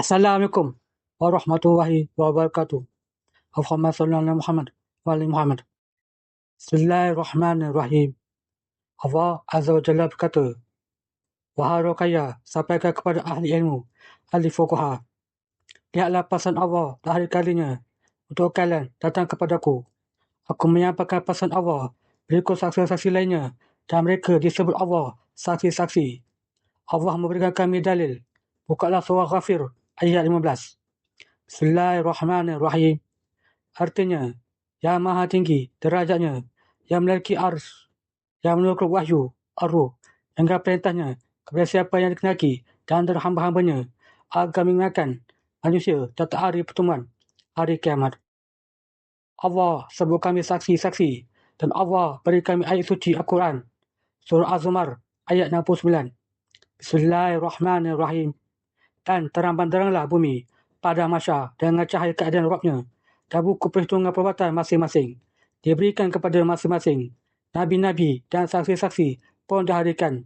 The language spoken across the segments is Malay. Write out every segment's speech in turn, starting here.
Assalamualaikum warahmatullahi wabarakatuh. Allahumma salli ala Muhammad wa ali Muhammad. Bismillahirrahmanirrahim. Allah Azza wa Jalla berkata, wahai Rukaya, sampaikan kepada ahli ilmu, ahli fuqaha. Lihatlah pesan Allah dan hari kalinya untuk kalian datang kepadaku. Aku menyampaikan pesan Allah berikut saksi-saksi lainnya dan mereka disebut Allah saksi-saksi. Allah memberikan kami dalil. Bukalah surah Ghafir ayat 15. Bismillahirrahmanirrahim. Artinya, yang maha tinggi derajatnya, yang memiliki ars, yang menurut wahyu, ar-ruh, dengan perintahnya kepada siapa yang dikehendaki dan antara hamba-hambanya agar mengingatkan manusia tentang hari pertemuan, hari kiamat. Allah sebut kami saksi-saksi dan Allah beri kami ayat suci Al-Quran. Surah Az-Zumar ayat 69. Bismillahirrahmanirrahim. Dan terang benderanglah bumi pada masyar dengan cahaya keadaan Rabbnya dan buku perhitungan perbuatan masing-masing diberikan kepada masing-masing. Nabi-nabi dan saksi-saksi pun dihadirkan.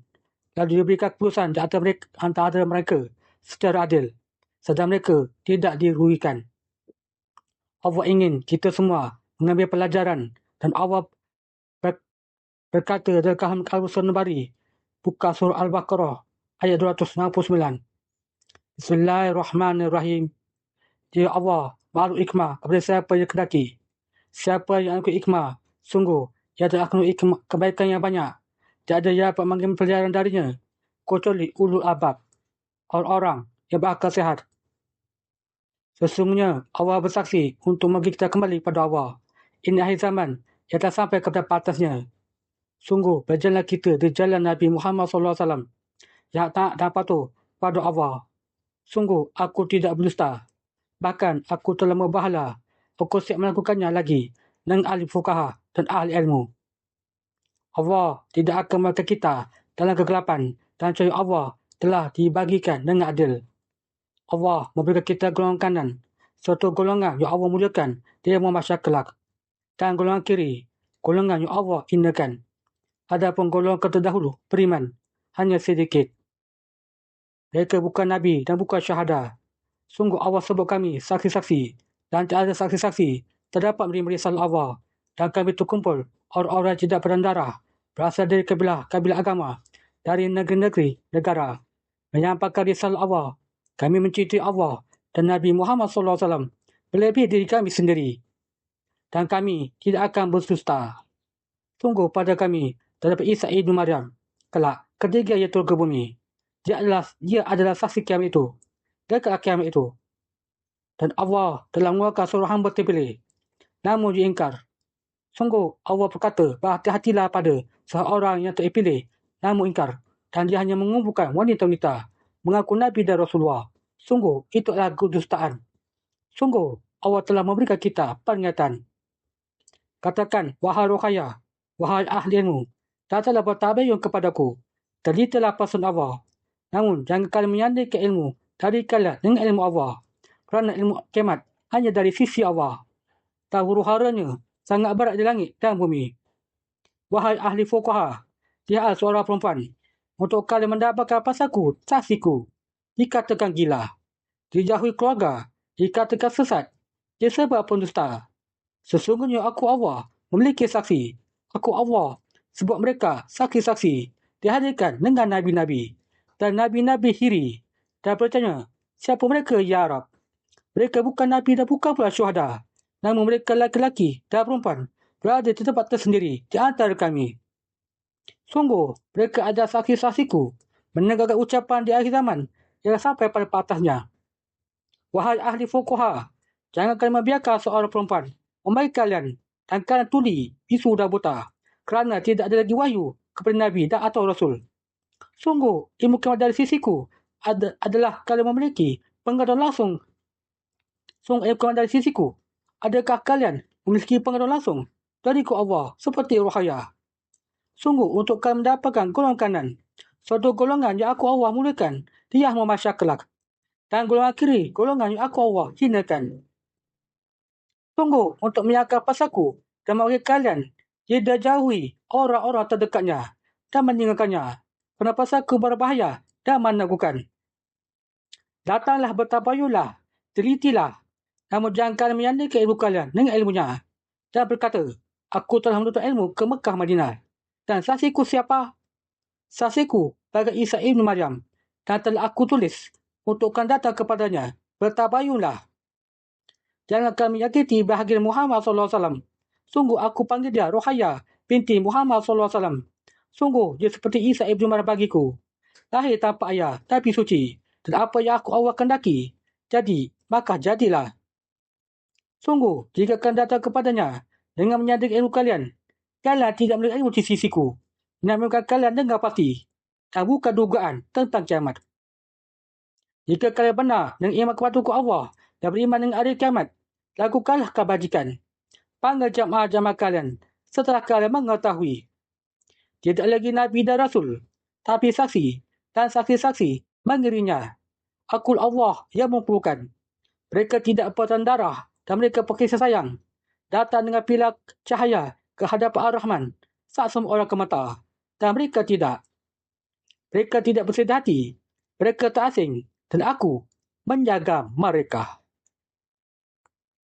Lalu diberikan keputusan di antara mereka secara adil, sedang mereka tidak dirugikan. Allah ingin kita semua mengambil pelajaran dan Allah berkata dalam Al-Quran Nabari, buka surah Al-Baqarah ayat 269. Bismillahirrahmanirrahim. Dia Allah makhluk hikmah kepada siapa yang kedaki. Siapa yang ikut hikmah, sungguh ia telah akan kebaikan yang banyak. Tiada yang dapat mengambil pelajaran darinya, kecuali ulul albab, orang-orang yang berakal sihat. Sesungguhnya Allah bersaksi untuk memberi kita kembali pada Allah. Ini akhir zaman yang telah sampai kepada batasnya. Sungguh berjalanlah kita di jalan Nabi Muhammad SAW yang taat dan patuh pada Allah. Sungguh aku tidak berdusta. Bahkan aku telah berbahala. Aku siap melakukannya lagi dengan ahli fuqaha dan ahli ilmu. Allah tidak akan membiarkan kita dalam kegelapan dan cahaya Allah telah dibagikan dengan adil. Allah memberikan kita golongan kanan, suatu golongan yang Allah muliakan di ilmu masyarakat kelak. Dan golongan kiri, golongan yang Allah hinakan. Adapun golongan terdahulu, beriman, hanya sedikit. Mereka bukan Nabi dan bukan syahada. Sungguh Allah sebut kami saksi-saksi dan tiada saksi-saksi terdapat menerima risalah Allah dan kami terkumpul orang-orang yang tidak berdarah berasal dari kabilah agama dari negeri-negeri negara menyampaikan risalah Allah. Kami mencintai Allah dan Nabi Muhammad SAW melebihi diri kami sendiri dan kami tidak akan berdusta. Sungguh pada kami terdapat Isa ibnu Maryam kelak ketika ia turun ke bumi. Dia adalah saksi kiamat itu, dekat kiamat itu. Dan Allah telah mengeluarkan seorang hamba terpilih, namun diingkar. Sungguh Allah berkata, berhati-hatilah pada seorang yang terpilih, namun ingkar. Dan dia hanya mengumpulkan wanita-wanita, mengaku Nabi dan Rasulullah. Sungguh itu adalah kedustaan. Sungguh Allah telah memberikan kita peringatan. Katakan, wahai Ruqayyah, wahai ahli ilmu, datanglah bertabayun kepadaku. Telitilah pesan Allah. Namun jangan kalian menyandingkan ilmu dari kalian dengan ilmu Allah. Kerana ilmu kiamat hanya dari sisi Allah. Dan huru-haranya sangat berat di langit dan bumi. Wahai ahli fuqaha, dia adalah seorang perempuan. Untuk kalian mendapatkan pasaku, saksiku, dikatakan gila. Dijauhi keluarga, dikatakan sesat. Disebab pendusta. Sesungguhnya aku Allah memiliki saksi. Aku Allah sebab mereka saksi-saksi dihadirkan dengan nabi-nabi dan nabi-nabi hiri dan bertanya, siapa mereka ya Arab? Mereka bukan nabi dan bukan pula syuhada, namun mereka laki-laki dan perempuan berada di tempat tersendiri di antara kami. Sungguh mereka adalah saksi-saksiku menegakkan ucapan di akhir zaman yang sampai pada atasnya. Wahai ahli fuqaha, jangan kalian membiarkan seorang perempuan membaik kalian dan kalian tuli, bisu dan buta kerana tidak ada lagi wahyu kepada nabi dan atau rasul. Sungguh, ilmu kiamat dari sisiku adalah kalian memiliki pengetahuan langsung. Sungguh, ilmu kiamat dari sisiku. Adakah kalian memiliki pengetahuan langsung dariku Allah seperti Ruqayyah? Sungguh, untuk kalian mendapatkan golongan kanan, suatu golongan yang aku Allah mulakan, dia memasyarakat kelak. Dan golongan kiri, golongan yang aku Allah hinakan. Sungguh, untuk menyaksikan pasaku dan membagi kalian, dia dijauhi orang-orang terdekatnya dan meninggalkannya. Kenapa aku berbahaya dan menaklukkan. Datanglah bertabayunlah, telitilah, namun jangan kalian menyandarkan ilmu kalian dengan ilmunya. Dan berkata, aku telah menuntut ilmu ke Mekah Madinah. Dan saksiku siapa? Saksiku bagi Isa Ibn Maryam. Dan telah aku tulis untuk kalian datang kepadanya. Bertabayunlah. Jangan kalian menyakiti bahagia Muhammad SAW. Sungguh aku panggil dia Ruhaya binti Muhammad SAW. Sungguh dia seperti Isa Ibn Maryam bagiku. Lahir tanpa ayah, tapi suci. Dan apa yang aku Allah kendaki, jadi, maka jadilah. Sungguh, jika kalian datang kepadanya dengan menyadari ilmu kalian, kalian tidak melihat ilmu di sisiku. Menyambungkan kalian dengar pasti, dan bukan dugaan tentang kiamat. Jika kalian benar dengan iman kepada Allah dan beriman dengan hari kiamat, lakukanlah kebajikan. Panggil jamaah-jamaah kalian setelah kalian mengetahui. Tidak lagi Nabi dan Rasul, tapi saksi dan saksi-saksi mengirinya. Akul Allah yang memperlukan. Mereka tidak bertan darah dan mereka berkisah sayang. Datang dengan pilar cahaya ke hadapan Ar-Rahman saat semua orang gemeta. Dan mereka tidak. Mereka tidak bersedih hati. Mereka tak asing. Dan aku menjaga mereka.